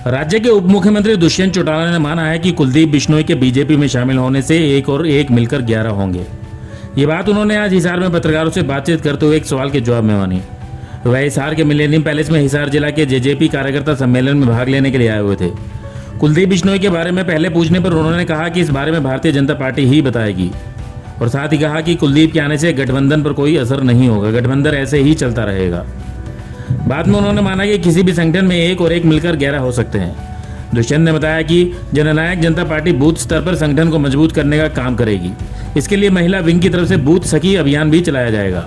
राज्य के उप मुख्यमंत्री दुष्यंत चौटाला ने माना है कि कुलदीप बिश्नोई के बीजेपी में शामिल होने से एक और एक मिलकर 11 होंगे। ये बात उन्होंने आज हिसार में पत्रकारों से बातचीत करते हुए एक सवाल के जवाब में मानी। वह हिसार के मिलेनियम पैलेस में हिसार जिला के जेजेपी कार्यकर्ता सम्मेलन में भाग लेने के लिए आए हुए थे। कुलदीप बिश्नोई के बारे में पहले पूछने पर उन्होंने कहा कि इस बारे में भारतीय जनता पार्टी ही बताएगी और साथ ही कहा कि कुलदीप के आने से गठबंधन पर कोई असर नहीं होगा, गठबंधन ऐसे ही चलता रहेगा। बाद में उन्होंने माना कि किसी भी संगठन में एक और एक मिलकर 11 हो सकते हैं। दुष्यंत ने बताया कि जननायक जनता पार्टी बूथ स्तर पर संगठन को मजबूत करने का काम करेगी। इसके लिए महिला विंग की तरफ से बूथ सखी अभियान भी चलाया जाएगा।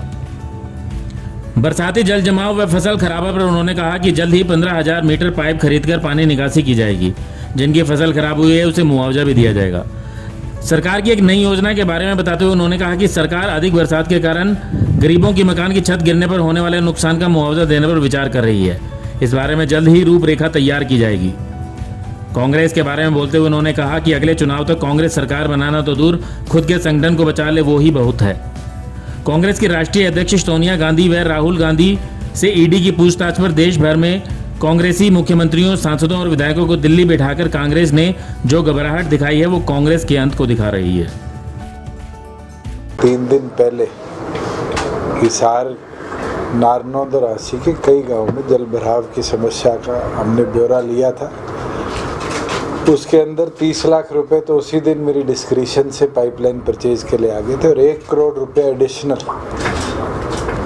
बरसाती जल जमाव व फसल खराबा पर उन्होंने कहा कि जल्द ही 15,000 मीटर पाइप खरीदकर पानी निकासी की जाएगी। जिनकी फसल खराब हुई है उसे मुआवजा भी दिया जाएगा। सरकार की एक नई योजना के बारे में बताते हुए उन्होंने कहा कि सरकार अधिक बरसात के कारण गरीबों की मकान की छत गिरने पर होने वाले नुकसान का मुआवजा देने पर विचार कर रही है। इस बारे में जल्द ही रूपरेखा तैयार की जाएगी। कांग्रेस के बारे में बोलते हुए उन्होंने कहा कि अगले चुनाव तक कांग्रेस सरकार बनाना तो दूर, खुद के संगठन को बचा ले वो ही बहुत है। कांग्रेस की राष्ट्रीय अध्यक्ष सोनिया गांधी व राहुल गांधी से ईडी की पूछताछ पर देश भर में कांग्रेसी मुख्यमंत्रियों, सांसदों और विधायकों को दिल्ली बिठाकर कांग्रेस ने जो घबराहट दिखाई है वो कांग्रेस के अंत को दिखा रही है। 3 दिन पहले हिसार, नारनौद और आसी के कई गांवों में जल भराव की समस्या का हमने ब्यौरा लिया था। उसके अंदर 30 लाख रुपए तो उसी दिन मेरी डिस्क्रिप्शन से पाइपलाइन परचेज के लिए आ गए थे और 1 करोड़ रुपए एडिशनल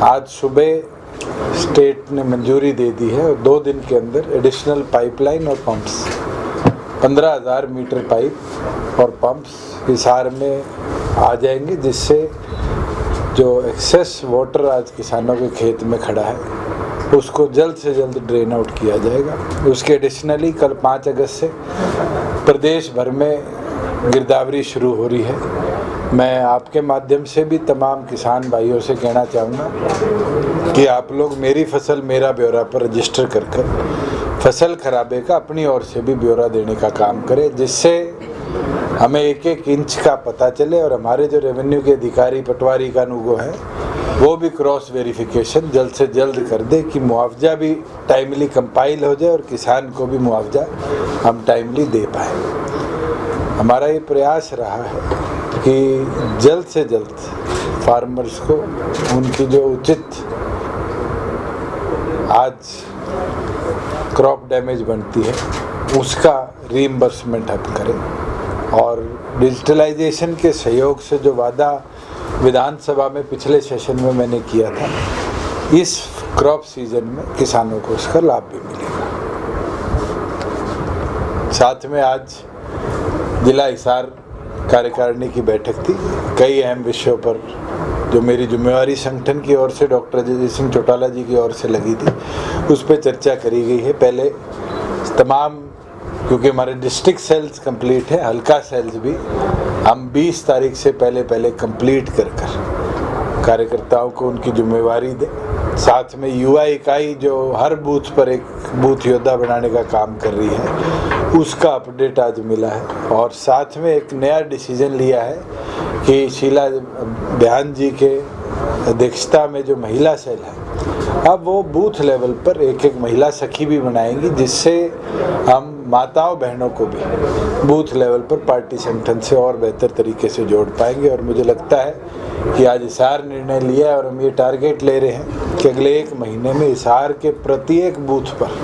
आज सुबह स्टेट ने मंजूरी दे दी है और 2 दिन के अंदर एडिशनल पाइपलाइन और पंप्स 15,000 मीटर पाइप और पंप्स हिसार में आ जाएंगे, जिससे जो एक्सेस वाटर आज किसानों के खेत में खड़ा है उसको जल्द से जल्द ड्रेन आउट किया जाएगा। उसके एडिशनली कल 5 अगस्त से प्रदेश भर में गिरदावरी शुरू हो रही है। मैं आपके माध्यम से भी तमाम किसान भाइयों से कहना चाहूँगा कि आप लोग मेरी फसल मेरा ब्यौरा पर रजिस्टर कर फसल खराबे का अपनी ओर से भी ब्यौरा देने का काम करें, जिससे हमें एक एक इंच का पता चले और हमारे जो रेवेन्यू के अधिकारी पटवारी कानूगो है वो भी क्रॉस वेरिफिकेशन जल्द से जल्द कर दे कि मुआवजा भी टाइमली कंपाइल हो जाए और किसान को भी मुआवजा हम टाइमली दे पाए। हमारा ये प्रयास रहा है कि जल्द से जल्द फार्मर्स को उनकी जो उचित आज क्रॉप डैमेज बनती है उसका रीइंबर्समेंट हम करें और डिजिटलाइजेशन के सहयोग से जो वादा विधानसभा में पिछले सेशन में मैंने किया था, इस क्रॉप सीजन में किसानों को उसका लाभ भी मिलेगा। साथ में आज जिला हिसार कार्यकारिणी की बैठक थी। कई अहम विषयों पर जो मेरी जिम्मेवारी संगठन की ओर से डॉक्टर अजय सिंह चौटाला जी की ओर से लगी थी उस पर चर्चा करी गई है। पहले तमाम, क्योंकि हमारे डिस्ट्रिक्ट सेल्स कंप्लीट है, हल्का सेल्स भी हम 20 तारीख से पहले कंप्लीट कर कार्यकर्ताओं को उनकी जिम्मेवारी दें। साथ में युवा इकाई जो हर बूथ पर एक बूथ योद्धा बनाने का काम कर रही है उसका अपडेट आज मिला है और साथ में एक नया डिसीजन लिया है कि शीला बयान जी के अध्यक्षता में जो महिला सेल है अब वो बूथ लेवल पर एक एक महिला सखी भी बनाएंगी, जिससे हम माताओं बहनों को भी बूथ लेवल पर पार्टी संगठन से और बेहतर तरीके से जोड़ पाएंगे। और मुझे लगता है कि आज हिसार निर्णय लिया है और हम ये टारगेट ले रहे हैं कि अगले 1 महीने में हिसार के प्रत्येक बूथ पर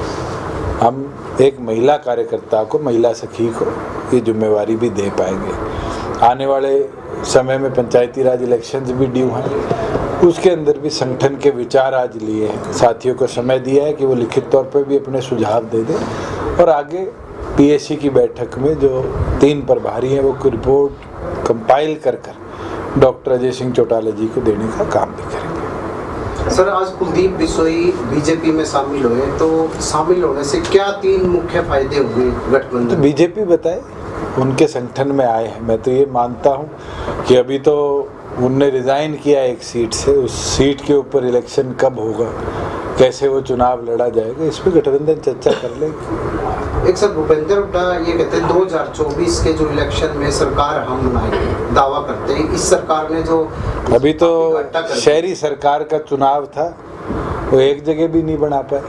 हम एक महिला कार्यकर्ता को, महिला सखी को ये जिम्मेवारी भी दे पाएंगे। आने वाले समय में पंचायती राज इलेक्शंस भी ड्यू हैं, उसके अंदर भी संगठन के विचार आज लिए हैं। साथियों को समय दिया है कि वो लिखित तौर पर भी अपने सुझाव दे दें और आगे पीएससी की बैठक में जो 3 प्रभारी हैं वो रिपोर्ट कंपाइल कर डॉक्टर अजय सिंह चौटाला जी को देने का काम भी करेंगे। सर, आज कुलदीप बिश्नोई बीजेपी में शामिल हुए तो शामिल होने से क्या 3 मुख्य फायदे हुए गठबंधन? तो बीजेपी बताए, उनके संगठन में आए हैं। मैं तो ये मानता हूँ कि अभी तो उनने रिज़ाइन किया एक सीट से, उस सीट के ऊपर इलेक्शन कब होगा, कैसे वो चुनाव लड़ा जाएगा, इस पर गठबंधन चर्चा कर लेगी। एक सर भूपेंद्र हुड्डा ये कहते हैं 2024 के जो इलेक्शन में सरकार हम बनाएंगे, दावा करते हैं। इस सरकार ने जो अभी तो शहरी सरकार का चुनाव था वो एक जगह भी नहीं बना पाए।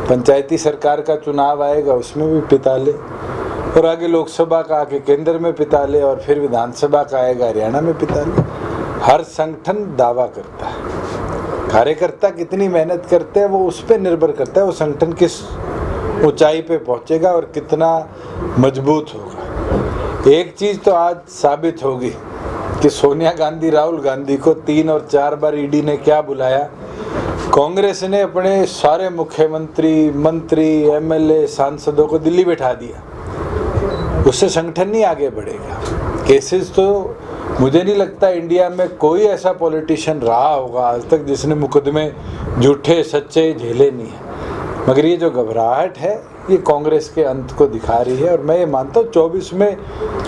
पंचायती सरकार का चुनाव आएगा उसमें भी पिता ले, और आगे लोकसभा का आके केंद्र में पिता ले, और फिर विधानसभा का आएगा हरियाणा में पिता ले। हर संगठन दावा करता है, कार्यकर्ता कितनी मेहनत करते हैं वो उस पर निर्भर करता है वो संगठन किस ऊंचाई पे पहुंचेगा और कितना मजबूत होगा। एक चीज़ तो आज साबित होगी कि सोनिया गांधी राहुल गांधी को 3 और 4 बार ईडी ने क्या बुलाया, कांग्रेस ने अपने सारे मुख्यमंत्री, मंत्री, एमएलए, सांसदों को दिल्ली बैठा दिया, उससे संगठन नहीं आगे बढ़ेगा। केसेस तो मुझे नहीं लगता इंडिया में कोई ऐसा पॉलिटिशियन रहा होगा आज तक जिसने मुकदमे झूठे सच्चे झेले नहीं है, मगर ये जो घबराहट है ये कांग्रेस के अंत को दिखा रही है। और मैं ये मानता हूँ 24 में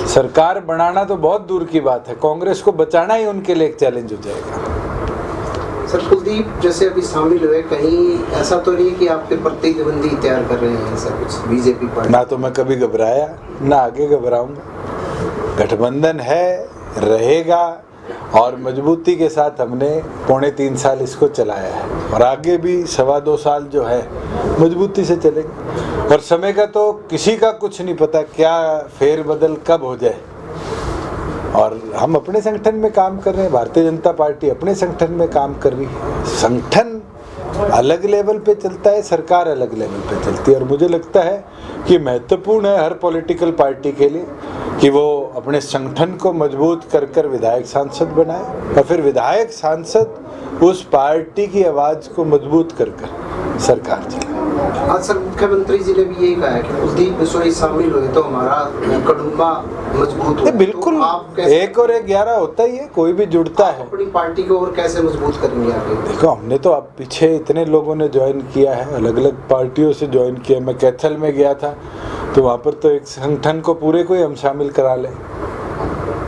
सरकार बनाना तो बहुत दूर की बात है, कांग्रेस को बचाना ही उनके लिए एक चैलेंज हो जाएगा। सर कुलदीप जैसे अभी शामिल हुए, कहीं ऐसा तो नहीं कि आप पे प्रतिद्वंदी तैयार कर रहे हैं ऐसा कुछ बीजेपी पार्टी? ना तो मैं कभी घबराया ना आगे घबराऊंगा। गठबंधन है, रहेगा, और मजबूती के साथ हमने 3.25 साल इसको चलाया है, और आगे भी 2.25 साल जो है मजबूती से चलेंगे। और समय का तो किसी का कुछ नहीं पता, क्या फेरबदल कब हो जाए। और हम अपने संगठन में काम कर रहे हैं, भारतीय जनता पार्टी अपने संगठन में काम कर रही है। संगठन अलग लेवल पे चलता है, सरकार अलग लेवल पे चलती है, और मुझे लगता है कि महत्वपूर्ण है हर पॉलिटिकल पार्टी के लिए कि वो अपने संगठन को मजबूत कर कर विधायक सांसद बनाए, और फिर विधायक सांसद उस पार्टी की आवाज़ को मजबूत कर कर सरकार चलाए। आज सर मुख्यमंत्री जी ने भी यही कहा है कि कुलदीप बिश्नोई शामिल हुए तो हमारा कड़ुम्बा मजबूत हो। बिल्कुल, तो 1 और 1 11 होता ही है, कोई भी जुड़ता है। अपनी पार्टी को और कैसे मजबूत करेंगे आगे? देखो, हमने तो अब पीछे इतने लोगों ने ज्वाइन किया है, अलग अलग पार्टियों से ज्वाइन किया। मैं कैथल में गया था तो वहाँ पर तो एक संगठन को पूरे को ही हम शामिल करा लें,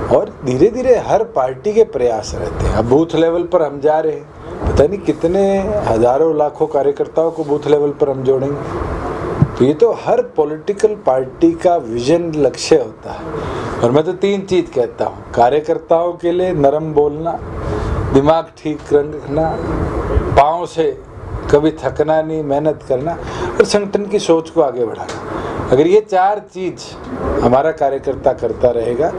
और धीरे धीरे हर पार्टी के प्रयास रहते हैं। अब बूथ लेवल पर हम जा रहे हैं, पता नहीं कितने हजारों लाखों कार्यकर्ताओं को बूथ लेवल पर हम जोड़ेंगे। तो ये तो हर पॉलिटिकल पार्टी का विजन, लक्ष्य होता है। और मैं तो 3 चीज़ कहता हूँ, कार्यकर्ताओं के लिए नरम बोलना, दिमाग ठीक रखना, पाँव से कभी थकना नहीं, मेहनत करना, और संगठन की सोच को आगे बढ़ाना। अगर ये 4 चीज़ हमारा कार्यकर्ता करता रहेगा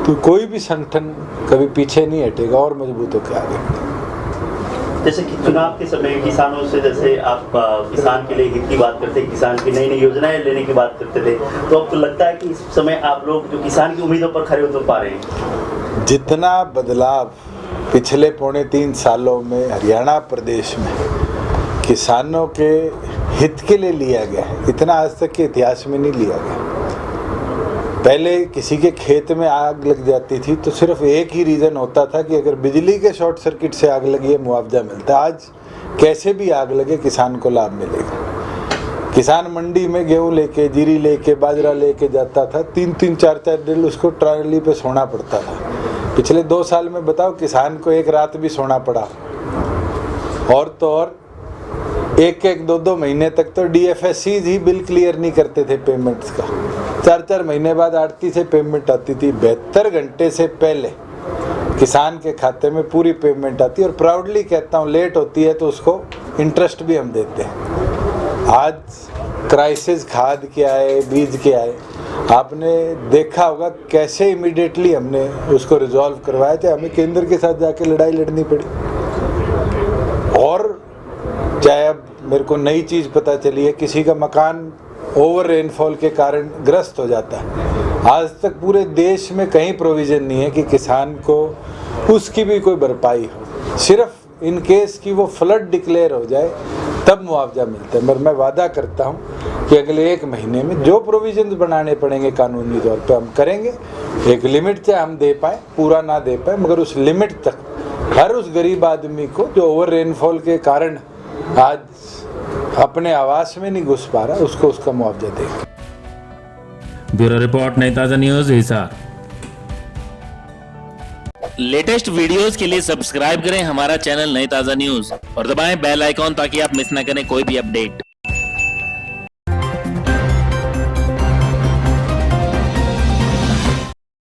तो कोई भी संगठन कभी पीछे नहीं हटेगा और मजबूत होकर आगे बढ़ेगा। जैसे कि चुनाव के समय किसानों से, जैसे आप किसान के लिए हित की बात करते, किसान की नई नई योजनाएं लेने की बात करते थे, तो आपको लगता है कि इस समय आप लोग जो किसान की उम्मीदों पर खरे उतर पा रहे हैं? जितना बदलाव पिछले 3.25 सालों में हरियाणा प्रदेश में किसानों के हित के लिए लिया गया है, इतना आज तक के इतिहास में नहीं लिया गया। पहले किसी के खेत में आग लग जाती थी तो सिर्फ एक ही रीज़न होता था कि अगर बिजली के शॉर्ट सर्किट से आग लगी है, मुआवजा मिलता है। आज कैसे भी आग लगे किसान को लाभ मिलेगा। किसान मंडी में गेहूँ लेके, जीरी लेके, बाजरा लेके जाता था, 3-3, 4-4 दिन उसको ट्राली पे सोना पड़ता था। पिछले 2 साल में बताओ किसान को एक रात भी सोना पड़ा। और तो और 1-1, 2-2 महीने तक तो DFSCs ही बिल क्लियर नहीं करते थे पेमेंट्स का। 4-4 महीने बाद आड़ती से पेमेंट आती थी। 72 घंटे से पहले किसान के खाते में पूरी पेमेंट आती है, और प्राउडली कहता हूँ लेट होती है तो उसको इंटरेस्ट भी हम देते हैं। आज क्राइसिस खाद के आए, बीज के आए, आपने देखा होगा कैसे इमीडिएटली हमने उसको रिजॉल्व करवाया, चाहे हमें केंद्र के साथ जाके लड़ाई लड़नी पड़ी। और चाहे अब मेरे को नई चीज़ पता चली है, किसी का मकान ओवर रेनफॉल के कारण ग्रस्त हो जाता है, आज तक पूरे देश में कहीं प्रोविज़न नहीं है कि किसान को उसकी भी कोई भरपाई हो। सिर्फ इन केस कि वो फ्लड डिक्लेयर हो जाए तब मुआवजा मिलता है। मगर मैं वादा करता हूँ कि अगले 1 महीने में जो प्रोविजंस बनाने पड़ेंगे कानूनी तौर पे हम करेंगे। एक लिमिट चाहे हम दे पाए, पूरा ना दे पाए, मगर उस लिमिट तक हर उस गरीब आदमी को जो ओवर रेनफॉल के कारण आज अपने आवास में नहीं घुस पा रहा, उसको उसका मुआवजा देंगे। ब्यूरो रिपोर्ट, नई ताज़ा न्यूज़, हिसार। लेटेस्ट वीडियोस के लिए सब्सक्राइब करें हमारा चैनल नई ताज़ा न्यूज़ और दबाएं बेल आइकॉन ताकि आप मिस ना करें कोई भी अपडेट।